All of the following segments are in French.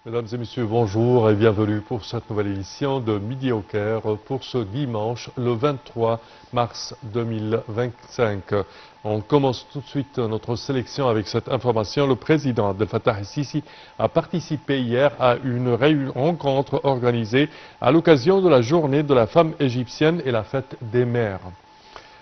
Mesdames et messieurs, bonjour et bienvenue pour cette nouvelle édition de Midi au Caire pour ce dimanche, le 23 mars 2025. On commence tout de suite notre sélection avec cette information. Le président Abdel Fattah el-Sisi a participé hier à une rencontre organisée à l'occasion de la journée de la femme égyptienne et la fête des mères.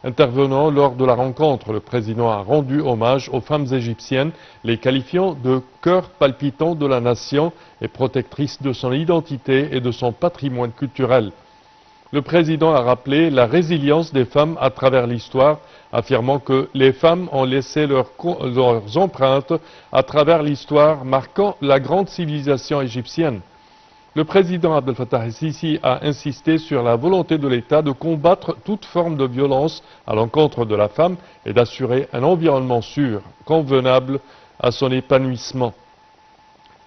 Intervenant lors de la rencontre, le président a rendu hommage aux femmes égyptiennes, les qualifiant de cœur palpitant de la nation et protectrices de son identité et de son patrimoine culturel. Le président a rappelé la résilience des femmes à travers l'histoire, affirmant que les femmes ont laissé leurs empreintes à travers l'histoire, marquant la grande civilisation égyptienne. Le président Abdel Fattah el-Sisi a insisté sur la volonté de l'État de combattre toute forme de violence à l'encontre de la femme et d'assurer un environnement sûr, convenable à son épanouissement.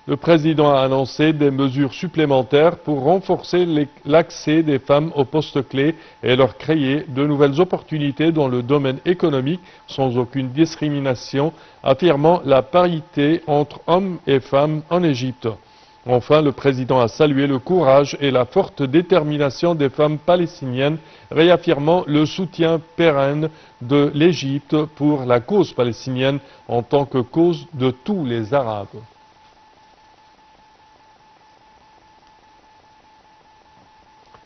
Le président a annoncé des mesures supplémentaires pour renforcer l'accès des femmes aux postes clés et leur créer de nouvelles opportunités dans le domaine économique sans aucune discrimination, affirmant la parité entre hommes et femmes en Égypte. Enfin, le président a salué le courage et la forte détermination des femmes palestiniennes, réaffirmant le soutien pérenne de l'Égypte pour la cause palestinienne en tant que cause de tous les Arabes.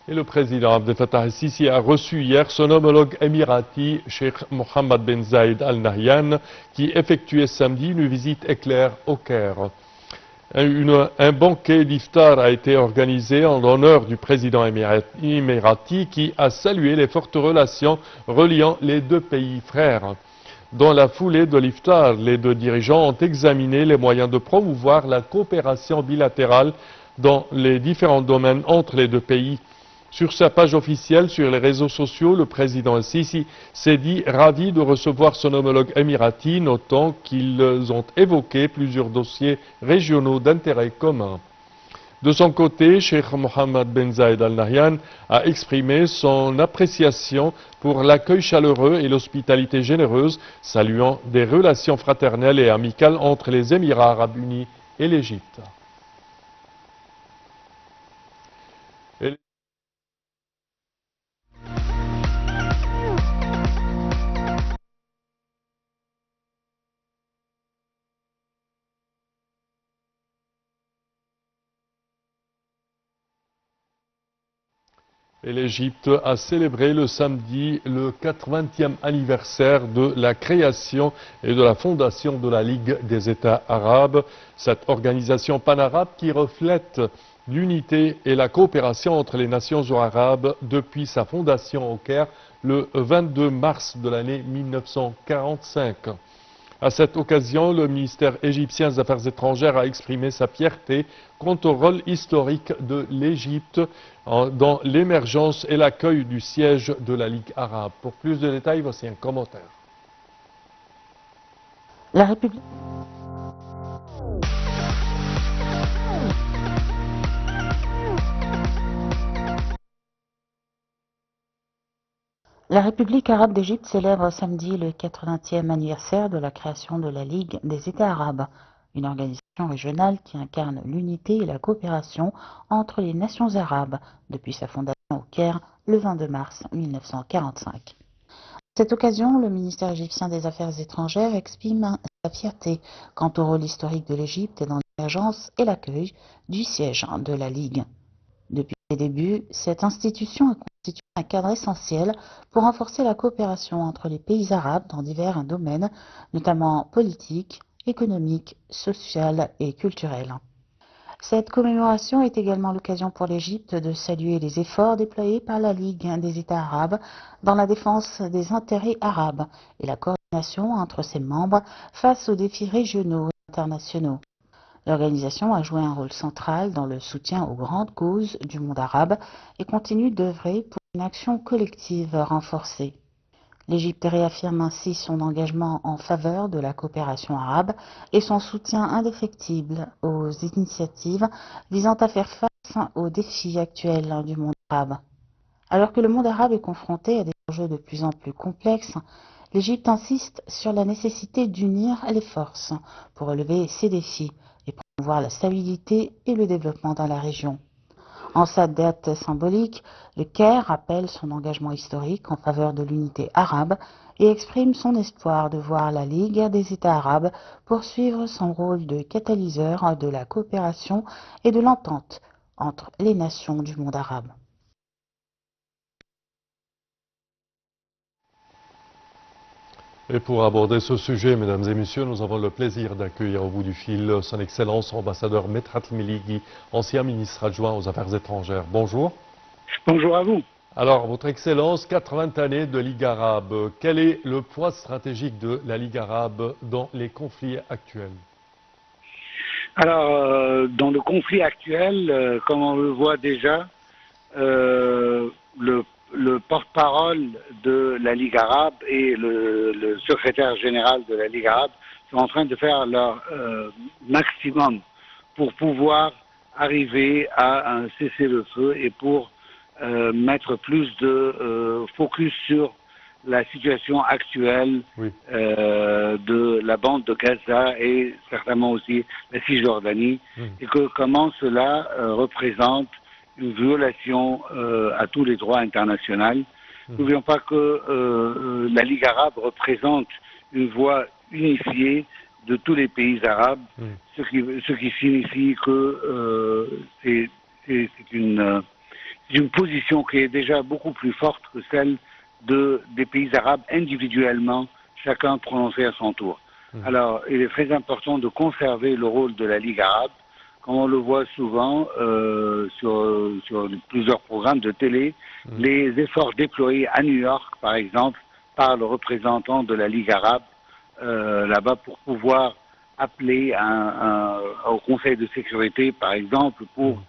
Et le président Abdel Fattah el-Sisi a reçu hier son homologue émirati, Cheikh Mohammed bin Zayed Al Nahyan, qui effectuait samedi une visite éclair au Caire. Un banquet d'iftar a été organisé en l'honneur du président émirati qui a salué les fortes relations reliant les deux pays frères. Dans la foulée de l'iftar, les deux dirigeants ont examiné les moyens de promouvoir la coopération bilatérale dans les différents domaines entre les deux pays. Sur sa page officielle sur les réseaux sociaux, le président el-Sisi s'est dit ravi de recevoir son homologue émirati, notant qu'ils ont évoqué plusieurs dossiers régionaux d'intérêt commun. De son côté, Cheikh Mohammed bin Zayed Al Nahyan a exprimé son appréciation pour l'accueil chaleureux et l'hospitalité généreuse, saluant des relations fraternelles et amicales entre les Émirats arabes unis et l'Égypte. Et l'Égypte a célébré le samedi le 80e anniversaire de la création et de la fondation de la Ligue des États arabes, cette organisation panarabe qui reflète l'unité et la coopération entre les nations arabes depuis sa fondation au Caire le 22 mars de l'année 1945. À cette occasion, le ministère égyptien des Affaires étrangères a exprimé sa fierté quant au rôle historique de l'Égypte dans l'émergence et l'accueil du siège de la Ligue arabe. Pour plus de détails, voici un commentaire. La République. La République arabe d'Égypte célèbre samedi le 80e anniversaire de la création de la Ligue des États arabes, une organisation régionale qui incarne l'unité et la coopération entre les nations arabes depuis sa fondation au Caire le 22 mars 1945. À cette occasion, le ministère égyptien des Affaires étrangères exprime sa fierté quant au rôle historique de l'Égypte dans l'émergence et l'accueil du siège de la Ligue. Depuis ses débuts, cette institution a constitué un cadre essentiel pour renforcer la coopération entre les pays arabes dans divers domaines, notamment politiques, économiques, sociales et culturels. Cette commémoration est également l'occasion pour l'Égypte de saluer les efforts déployés par la Ligue des États arabes dans la défense des intérêts arabes et la coordination entre ses membres face aux défis régionaux et internationaux. L'organisation a joué un rôle central dans le soutien aux grandes causes du monde arabe et continue d'œuvrer pour une action collective renforcée. L'Égypte réaffirme ainsi son engagement en faveur de la coopération arabe et son soutien indéfectible aux initiatives visant à faire face aux défis actuels du monde arabe. Alors que le monde arabe est confronté à des enjeux de plus en plus complexes, l'Égypte insiste sur la nécessité d'unir les forces pour relever ces défis et promouvoir la stabilité et le développement dans la région. En sa date symbolique, le Caire rappelle son engagement historique en faveur de l'unité arabe et exprime son espoir de voir la Ligue des États arabes poursuivre son rôle de catalyseur de la coopération et de l'entente entre les nations du monde arabe. Et pour aborder ce sujet, mesdames et messieurs, nous avons le plaisir d'accueillir au bout du fil son Excellence ambassadeur Medhat Miligi, ancien ministre adjoint aux Affaires étrangères. Bonjour. Bonjour à vous. Alors, Votre Excellence, 80 années de Ligue arabe. Quel est le poids stratégique de la Ligue arabe dans les conflits actuels? Alors, dans le conflit actuel, comme on le voit déjà, le porte-parole de la Ligue arabe et le secrétaire général de la Ligue arabe sont en train de faire leur maximum pour pouvoir arriver à un cessez-le-feu et pour mettre plus de focus sur la situation actuelle Oui. de la bande de Gaza et certainement aussi la Cisjordanie, et que comment cela représente une violation à tous les droits internationaux. N'oublions pas que la Ligue arabe représente une voix unifiée de tous les pays arabes, ce qui signifie que c'est une position qui est déjà beaucoup plus forte que celle des pays arabes individuellement, chacun prononcé à son tour. Alors, il est très important de conserver le rôle de la Ligue arabe, comme on le voit souvent sur plusieurs programmes de télé, les efforts déployés à New York, par exemple, par le représentant de la Ligue arabe là-bas pour pouvoir appeler au Conseil de sécurité, par exemple, pour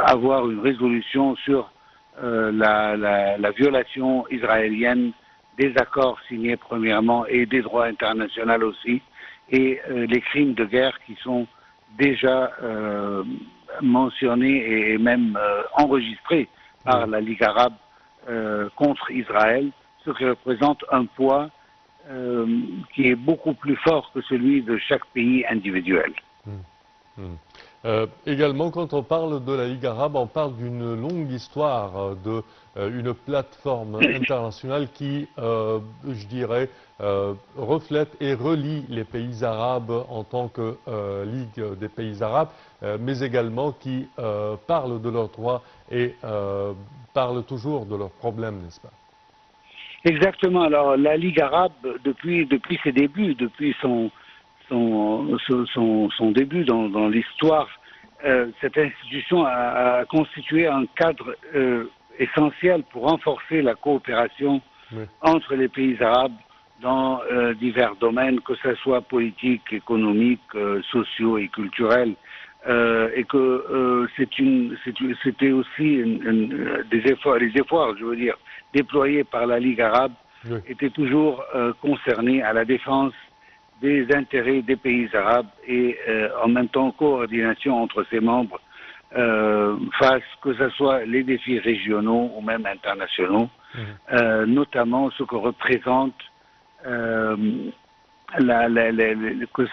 avoir une résolution sur la violation israélienne des accords signés premièrement et des droits internationaux aussi, et les crimes de guerre qui sont déjà mentionnés et même enregistrés par la Ligue arabe contre Israël, ce qui représente un poids qui est beaucoup plus fort que celui de chaque pays individuel. Également, quand on parle de la Ligue arabe, on parle d'une longue histoire, d'une plateforme internationale qui, je dirais, reflète et relie les pays arabes en tant que Ligue des pays arabes, mais également qui parle de leurs droits et parle toujours de leurs problèmes, n'est-ce pas? Exactement. Alors, la Ligue arabe, depuis ses débuts, depuis son début dans l'histoire, cette institution a constitué un cadre essentiel pour renforcer la coopération entre les pays arabes dans divers domaines, que ce soit politique, économique, sociaux et culturels, et que c'était aussi les efforts, je veux dire, déployés par la Ligue arabe étaient toujours concernés à la défense des intérêts des pays arabes et en même temps coordination entre ses membres face que ce soit les défis régionaux ou même internationaux, notamment ce que représente que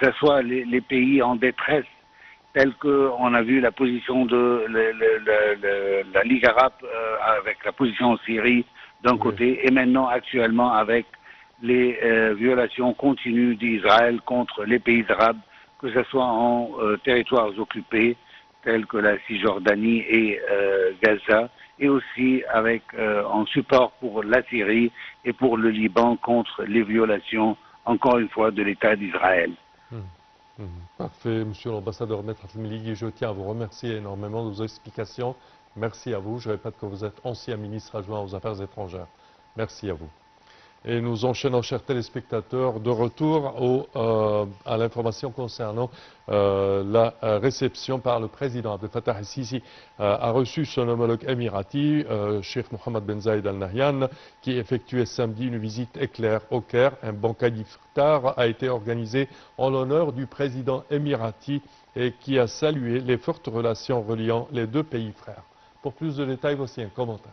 ce soit les pays en détresse tels qu'on a vu la position de la Ligue arabe avec la position en Syrie d'un côté et maintenant actuellement avec les violations continues d'Israël contre les pays arabes, que ce soit en territoires occupés tels que la Cisjordanie et Gaza, et aussi avec en support pour la Syrie et pour le Liban contre les violations, encore une fois, de l'État d'Israël. Parfait, Monsieur l'ambassadeur Medhat Miligi, je tiens à vous remercier énormément de vos explications. Merci à vous. Je répète que vous êtes ancien ministre adjoint aux Affaires étrangères. Merci à vous. Et nous enchaînons, chers téléspectateurs, de retour à l'information concernant la réception par le président Abdel Fattah el-Sisi a reçu son homologue émirati, Cheikh Mohammed Ben Zayed Al Nahyan, qui effectuait samedi une visite éclair au Caire. Un banquet d'iftar a été organisé en l'honneur du président émirati et qui a salué les fortes relations reliant les deux pays frères. Pour plus de détails, voici un commentaire.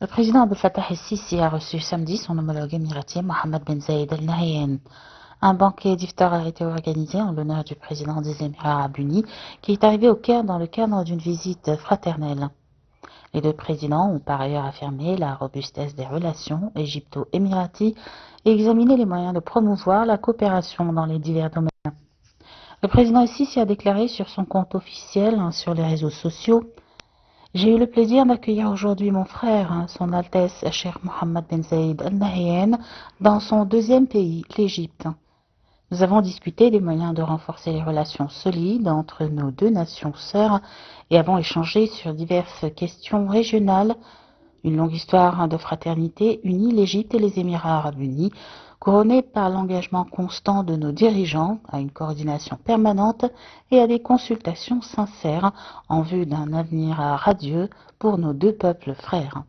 Le président Abdel Fattah el-Sisi a reçu samedi son homologue émiratier Mohammed Ben Zayed Al Nahyan. Un banquet d'iftar a été organisé en l'honneur du président des Émirats arabes unis qui est arrivé au Caire dans le cadre d'une visite fraternelle. Les deux présidents ont par ailleurs affirmé la robustesse des relations égypto-émiraties et examiné les moyens de promouvoir la coopération dans les divers domaines. Le président el-Sisi a déclaré sur son compte officiel sur les réseaux sociaux: j'ai eu le plaisir d'accueillir aujourd'hui mon frère, son Altesse Cheikh Mohammed Ben Zayed Al Nahyan, dans son deuxième pays, l'Égypte. Nous avons discuté des moyens de renforcer les relations solides entre nos deux nations sœurs et avons échangé sur diverses questions régionales. Une longue histoire de fraternité unit l'Égypte et les Émirats arabes unis, couronnée par l'engagement constant de nos dirigeants à une coordination permanente et à des consultations sincères en vue d'un avenir radieux pour nos deux peuples frères.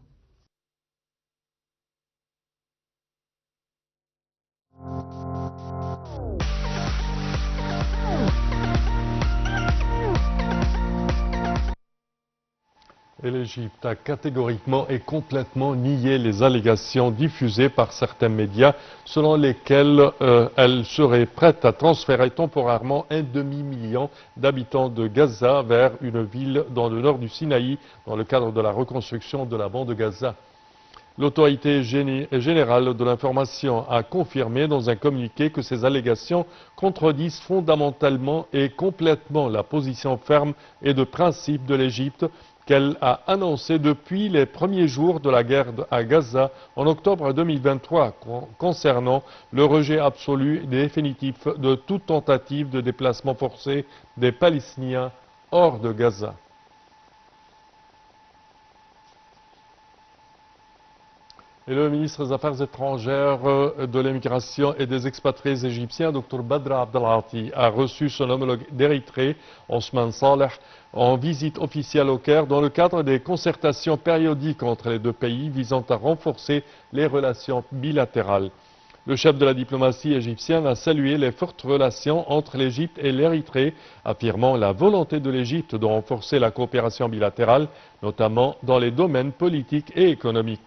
Et l'Égypte a catégoriquement et complètement nié les allégations diffusées par certains médias selon lesquelles elle serait prête à transférer temporairement un demi-million d'habitants de Gaza vers une ville dans le nord du Sinaï dans le cadre de la reconstruction de la bande de Gaza. L'autorité générale de l'information a confirmé dans un communiqué que ces allégations contredisent fondamentalement et complètement la position ferme et de principe de l'Égypte qu'elle a annoncé depuis les premiers jours de la guerre à Gaza en octobre 2023 concernant le rejet absolu et définitif de toute tentative de déplacement forcé des Palestiniens hors de Gaza. Et le ministre des Affaires étrangères, de l'immigration et des expatriés égyptiens, Dr Badr Abdelati, a reçu son homologue d'Érythrée, Osman Saleh, en visite officielle au Caire dans le cadre des concertations périodiques entre les deux pays visant à renforcer les relations bilatérales. Le chef de la diplomatie égyptienne a salué les fortes relations entre l'Égypte et l'Érythrée, affirmant la volonté de l'Égypte de renforcer la coopération bilatérale, notamment dans les domaines politiques et économiques.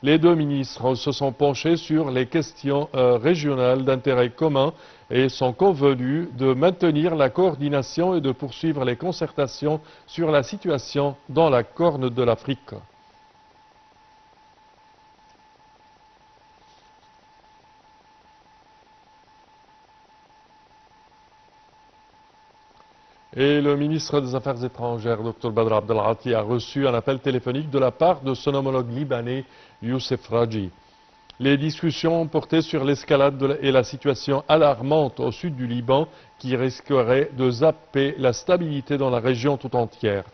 Les deux ministres se sont penchés sur les questions régionales d'intérêt commun et sont convenus de maintenir la coordination et de poursuivre les concertations sur la situation dans la Corne de l'Afrique. Et le ministre des Affaires étrangères, Dr Badr Abdelati, a reçu un appel téléphonique de la part de son homologue libanais, Youssef Raji. Les discussions ont porté sur l'escalade et la situation alarmante au sud du Liban qui risquerait de zapper la stabilité dans la région tout entière.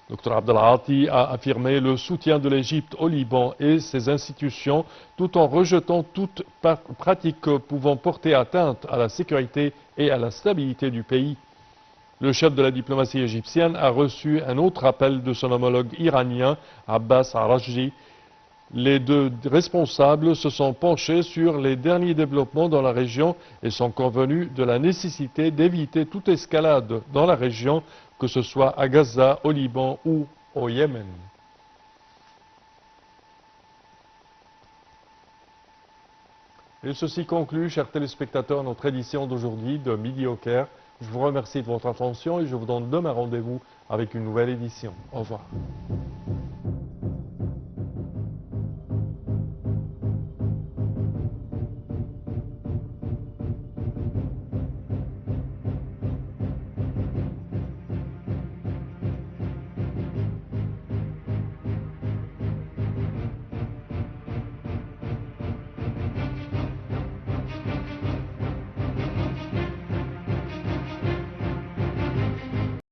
Dr Abdelati a affirmé le soutien de l'Égypte au Liban et ses institutions tout en rejetant toute pratique pouvant porter atteinte à la sécurité et à la stabilité du pays. Le chef de la diplomatie égyptienne a reçu un autre appel de son homologue iranien, Abbas Araghchi. Les deux responsables se sont penchés sur les derniers développements dans la région et sont convenus de la nécessité d'éviter toute escalade dans la région, que ce soit à Gaza, au Liban ou au Yémen. Et ceci conclut, chers téléspectateurs, notre édition d'aujourd'hui de Midi au Caire. Je vous remercie de votre attention et je vous donne demain rendez-vous avec une nouvelle édition. Au revoir.